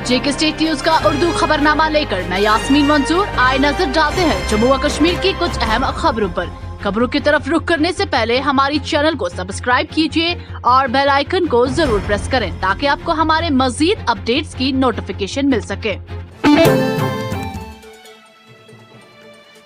जेके state news का उर्दू खबरनामा लेकर मैं यास्मीन मंसूर आए नजर डालते हैं जम्मू व कश्मीर की कुछ अहम खबरों पर। खबरों की तरफ रुख करने से पहले हमारी चैनल को सब्सक्राइब कीजिए और बेल आइकन को जरूर प्रेस करें ताकि आपको हमारे मजीद अपडेट्स की नोटिफिकेशन मिल सके।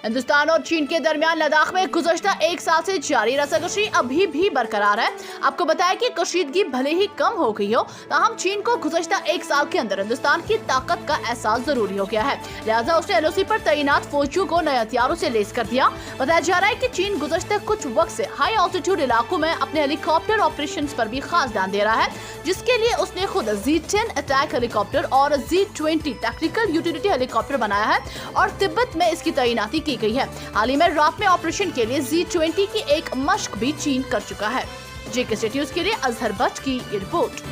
हिंदुस्तान और चीन के दरमियान लद्दाख में गुज़श्ता एक साल से जारी रस्साकशी अभी भी बरकरार है। आपको बताया कि कशीदगी भले ही कम हो गई हो, ताहम चीन को गुज़श्ता एक साल के अंदर हिंदुस्तान की ताकत का एहसास जरूरी हो गया है, लिहाजा उसने एलओसी पर तैनात फौजियों को नए हथियारों से लैस कर दिया। बताया जा रहा है कि चीन गुज़श्ता कुछ वक्त से हाई ऑल्टीट्यूड इलाकों में अपने हेलीकॉप्टर ऑपरेशन पर भी खास ध्यान दे रहा है, जिसके लिए उसने खुद Z-10 अटैक हेलीकॉप्टर और Z-20 टेक्निकल यूटिलिटी हेलीकॉप्टर बनाया है और तिब्बत में इसकी तैनाती की गई है। हाल ही में रात में ऑपरेशन के लिए Z-20 की एक मशक भी चीन कर चुका है। जेके स्टेट न्यूज के लिए अजहर बट की रिपोर्ट।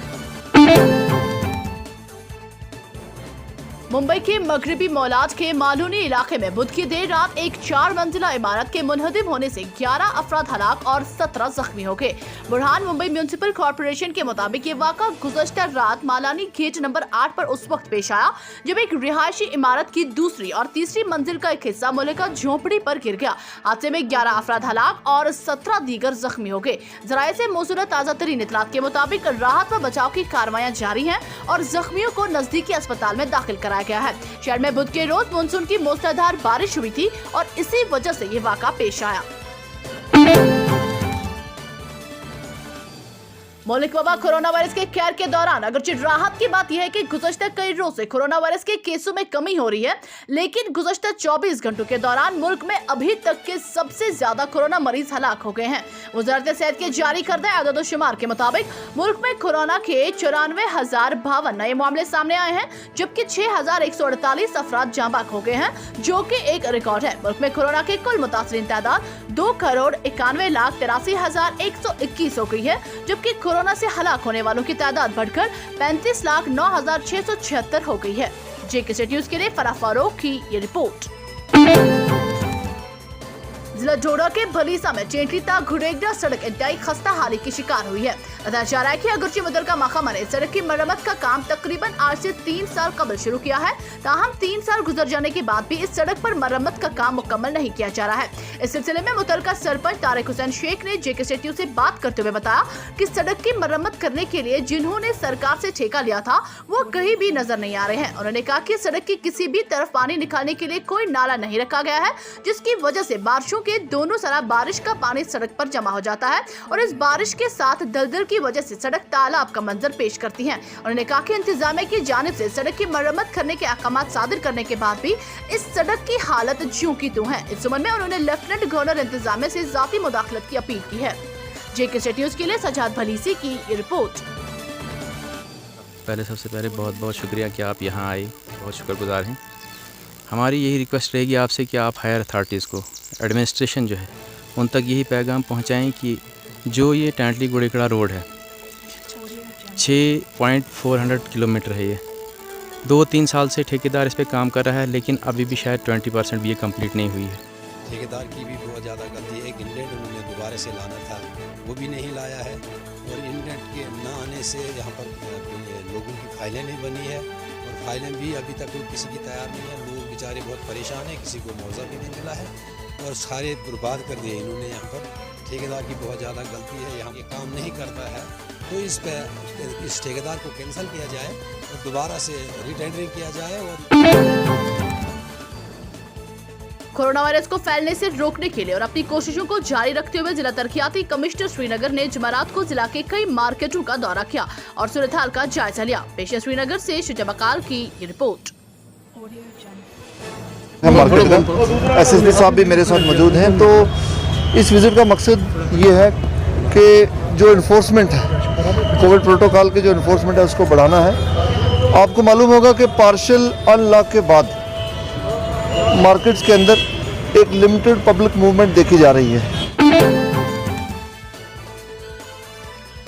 मुंबई के मगरबी मौलाद के मालूनी इलाके में बुध की देर रात एक 4 मंजिला इमारत के मुनहदिम होने से 11 अफराद हलाक और 17 जख्मी हो गए। बुरहान मुंबई म्यूनिसिपल कॉर्पोरेशन के मुताबिक ये वाक़ा गुज़श्ता रात मालानी गेट नंबर 8 पर उस वक्त पेश आया जब एक रिहायशी इमारत की दूसरी और तीसरी मंजिल का एक हिस्सा मुल्का झोंपड़ी पर गिर गया। हादसे में 11 अफराद हलाक और 17 दीगर जख्मी हो गए। जराये से मौसूला ताज़ा तरीन इत्तलात के मुताबिक राहत व बचाव की कार्रवाइयाँ जारी हैं और जख्मियों को नजदीकी अस्पताल में दाखिल कराया गया है। शहर में बुध के रोज मानसून की मूसलाधार बारिश हुई थी और इसी वजह से ये वाक़ा पेश आया। मौलिक वबा कोरोना वायरस के कहर के दौरान अगरचे राहत की बात यह है कि गुज़श्ता कई रोज से कोरोना वायरस के केसों में कमी हो रही है, लेकिन गुज़श्ता 24 घंटों के दौरान मुल्क में अभी तक के सबसे ज्यादा कोरोना मरीज हलाक हो गए हैं। वज़ारत सेहत के जारी करदा आदद-ओ-शुमार के मुताबिक मुल्क में कोरोना के 94,052 नए मामले सामने आए हैं, जबकि 6,148 अफराद जाँ बाक हो गए हैं, जो कि एक रिकॉर्ड है। मुल्क में कोरोना के कुल मुतासरीन तादाद 2,91,83,121 हो गई है, जबकि कोरोना से हलाक होने वालों की तादाद बढ़कर 35,09,676 हो गई है। जेके स्टेट न्यूज के लिए फराह फारूक की ये रिपोर्ट। जिला डोडा के भलीसा में चेंटलीता घुड़ेगड़ा सड़क इंतहाई खस्ता हाली की शिकार हुई है। बताया जा रहा है कि अगरचे मुतल्लिका महकमा ने सड़क की मरम्मत का काम तकरीबन आज से 3 साल कबल शुरू किया है, ताहम 3 साल गुजर जाने के बाद भी इस सड़क पर मरम्मत का काम मुकम्मल नहीं किया जा रहा है। इस सिलसिले में मुतल्लिका सरपंच तारिक हुसैन शेख ने जेके स्टेट न्यूज से बात करते हुए बताया कि सड़क की मरम्मत करने के लिए जिन्होंने सरकार से ठेका लिया था वो कहीं भी नजर नहीं आ रहे हैं। उन्होंने कहा कि सड़क की किसी भी तरफ पानी निकालने के लिए कोई नाला नहीं रखा गया है, जिसकी वजह से बारिशों के दोनों तरफ बारिश का पानी सड़क पर जमा हो जाता है और इस बारिश के साथ दलदल की वजह से सड़क तालाब का मंजर पेश करती है। उन्होंने कहा कि इंतजामिया की जानिब से सड़क की मरम्मत करने के अहकाम सादिर करने के बाद भी इस सड़क की हालत ज्यों की त्यों है। इस संबंध में उन्होंने लेफ्टिनेंट गवर्नर इंतजामिया से जाती मुदाखलत की अपील की है। जेके स्टेट न्यूज के लिए सजाद भलीसी की रिपोर्ट। पहले सबसे पहले बहुत बहुत शुक्रिया कि आप यहाँ आए, बहुत शुक्रगुजार हैं। हमारी यही रिक्वेस्ट रहेगी आपसे कि आप हायर अथॉरिटीज़ को, एडमिनिस्ट्रेशन जो है, उन तक यही पैगाम पहुँचाएँ कि जो ये टेंटली घुड़ेगड़ा रोड है 6.400 किलोमीटर है, ये 2-3 साल से ठेकेदार इस पे काम कर रहा है, लेकिन अभी भी शायद 20% भी ये कंप्लीट नहीं हुई है। ठेकेदार की भी बहुत ज़्यादा गलती है। एक इंडेंट उन्होंने दोबारा से लाना था, वो भी नहीं लाया है और इंडेंट के न आने से यहाँ पर लोगों की फाइलें नहीं बनी है और फाइलें भी अभी तक किसी की तैयार नहीं है। लोग बेचारे बहुत परेशान हैं, किसी को मुआवजा भी नहीं मिला है और सारे बर्बाद कर दिए इन्होंने। यहाँ पर ठेकेदार की बहुत ज़्यादा गलती है, यहाँ ये काम नहीं करता है, तो इस ठेकेदार को कैंसिल किया जाए और दोबारा से रीटेंडरिंग किया जाए। और कोरोना वायरस को फैलने से रोकने के लिए और अपनी कोशिशों को जारी रखते हुए जिला तरक्याती कमिश्नर श्रीनगर ने जुमेरात को जिला के कई मार्केटों का दौरा किया और सूरत हाल का जायजा लिया। पेश है श्रीनगर से शुजा बकाल की रिपोर्ट। एसएसपी साहब भी मेरे साथ मौजूद हैं। तो इस विजिट का मकसद ये है कि जो इन्फोर्समेंट है, कोविड प्रोटोकॉल के जो इन्फोर्समेंट है उसको बढ़ाना है। आपको मालूम होगा कि पार्शियल अनलॉक के बाद मार्केट्स के अंदर एक लिमिटेड पब्लिक मूवमेंट देखी जा रही है।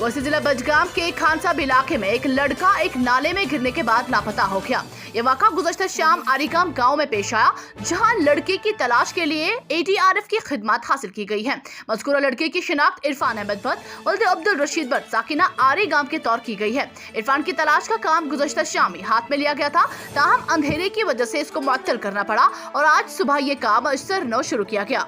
वैसे जिला बडगाम के खानसाब इलाके में एक लड़का एक नाले में गिरने के बाद लापता हो गया। ये वाक़ा गुज़श्ता शाम आरीगाम गांव में पेश आया, जहां लड़के की तलाश के लिए ADRF की खिदमत हासिल की गई है। मज़कूरा लड़के की शिनाख्त इरफान अहमद भट्ट वल्द अब्दुल रशीद भट्ट साकिना आरीगाम के तौर की गई है। इरफान की तलाश का काम गुज़श्ता शाम ही हाथ में लिया गया था, ताहम अंधेरे की वजह से इसको मुअत्तल करना पड़ा और आज सुबह ये काम सरनौ शुरू किया गया।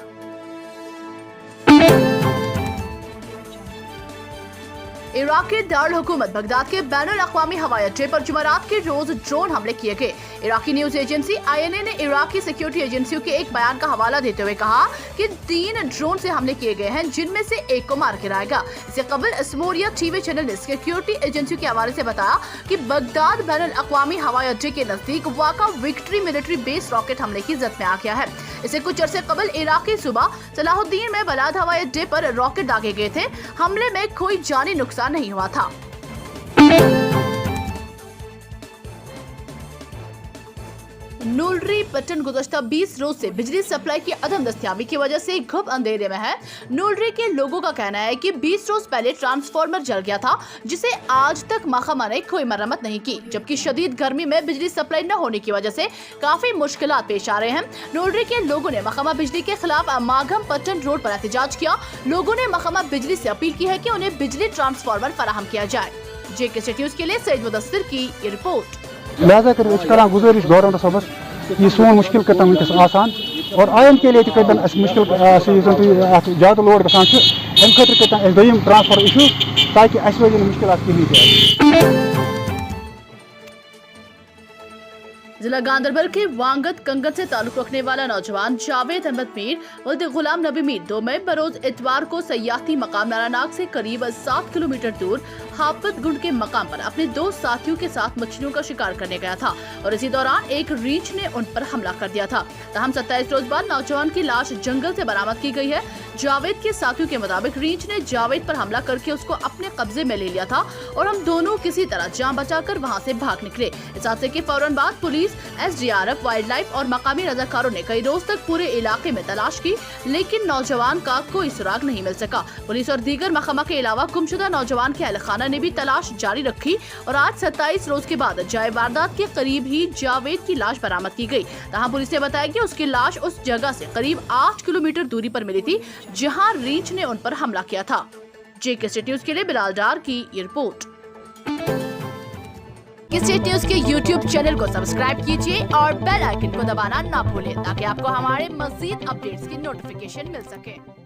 इराक के दारुल हुकूमत बगदाद के बैनुल अक़वामी हवाई अड्डे पर जुमेरात के रोज ड्रोन हमले किए गए। इराकी न्यूज एजेंसी INA ने इराकी सिक्योरिटी एजेंसियों के एक बयान का हवाला देते हुए कहा कि 3 ड्रोन से हमले किए गए हैं, जिनमें से एक को मार गिराया। इससे कबल अस्मोरिया TV चैनल ने सिक्योरिटी एजेंसियों के हवाले से बताया कि बगदाद बैनुल अक़वामी हवाई अड्डे के नजदीक वाक़ा विक्ट्री मिलिट्री बेस रॉकेट हमले की जद में आ गया है। इससे कुछ अरसे कबल इराकी सूबा सलाहुद्दीन में बलाद हवाई अड्डे पर रॉकेट दागे गए थे। हमले में कोई जानी नुकसान नहीं हुआ था। नूलरी पट्टन गुज़श्ता 20 रोज से बिजली सप्लाई की अदम दस्तयाबी की वजह से घुप अंधेरे में है। नूलरी के लोगों का कहना है कि 20 रोज पहले ट्रांसफार्मर जल गया था, जिसे आज तक महकमा ने कोई मरम्मत नहीं की, जबकि शदीद गर्मी में बिजली सप्लाई न होने की वजह से काफी मुश्किलात पेश आ रहे हैं। नूलरी के लोगों ने महकमा बिजली के खिलाफ माघम पट्टन रोड पर एहतजाज किया। लोगों ने महकमा बिजली से अपील की है कि उन्हें बिजली ट्रांसफार्मर फराहम किया जाए। JK न्यूज़ के लिए सईद मुदस्सिर की ये रिपोर्ट। लिहाजा कर गुजारिश गवर्नमेंट सबस ये सोन मुश्किल कतन वनकस आसान और आयन के लिए कतन मुश्किल ज्यादा लोड गसान अम खतर कतन दोयम ट्रांसफर इशू ताकि अस वजह मुश्किल कहीं। जिला गांधरबल के वांगत कंगन से ताल्लुक रखने वाला नौजवान जावेद अहमद मीर वल्द गुलाम नबी मीर 2 मई बरोज इतवार को सयाहती मकाम नारानाग से करीब 7 किलोमीटर दूर हाफत गुंड के मकाम पर अपने 2 साथियों के साथ मछलियों का शिकार करने गया था और इसी दौरान एक रीछ ने उन पर हमला कर दिया था। तहम 27 रोज बाद नौजवान की लाश जंगल से बरामद की गई है। जावेद के साथियों के मुताबिक रीछ ने जावेद पर हमला करके उसको अपने कब्जे में ले लिया था और हम दोनों किसी तरह जान बचाकर वहां से भाग निकले। इस हादसे के फौरन बाद पुलिस, SDRF, वाइल्ड लाइफ और मकामी रजाकारों ने कई रोज तक पूरे इलाके में तलाश की, लेकिन नौजवान का कोई सुराग नहीं मिल सका। पुलिस और दीगर महकमा के अलावा गुमशुदा नौजवान के अहलखाना ने भी तलाश जारी रखी और आज 27 रोज के बाद जाए वारदात के करीब ही जावेद की लाश बरामद की गई। तहाँ पुलिस ने बताया कि उसकी लाश उस जगह से करीब 8 किलोमीटर दूरी पर मिली थी जहां रीछ ने उन पर हमला किया था। JK न्यूज़ के लिए बिलाल डार की ये रिपोर्ट। JK न्यूज़ के YouTube चैनल को सब्सक्राइब कीजिए और बेल आइकन को दबाना ना भूलें ताकि आपको हमारे मज़ीद अपडेट्स की नोटिफिकेशन मिल सके।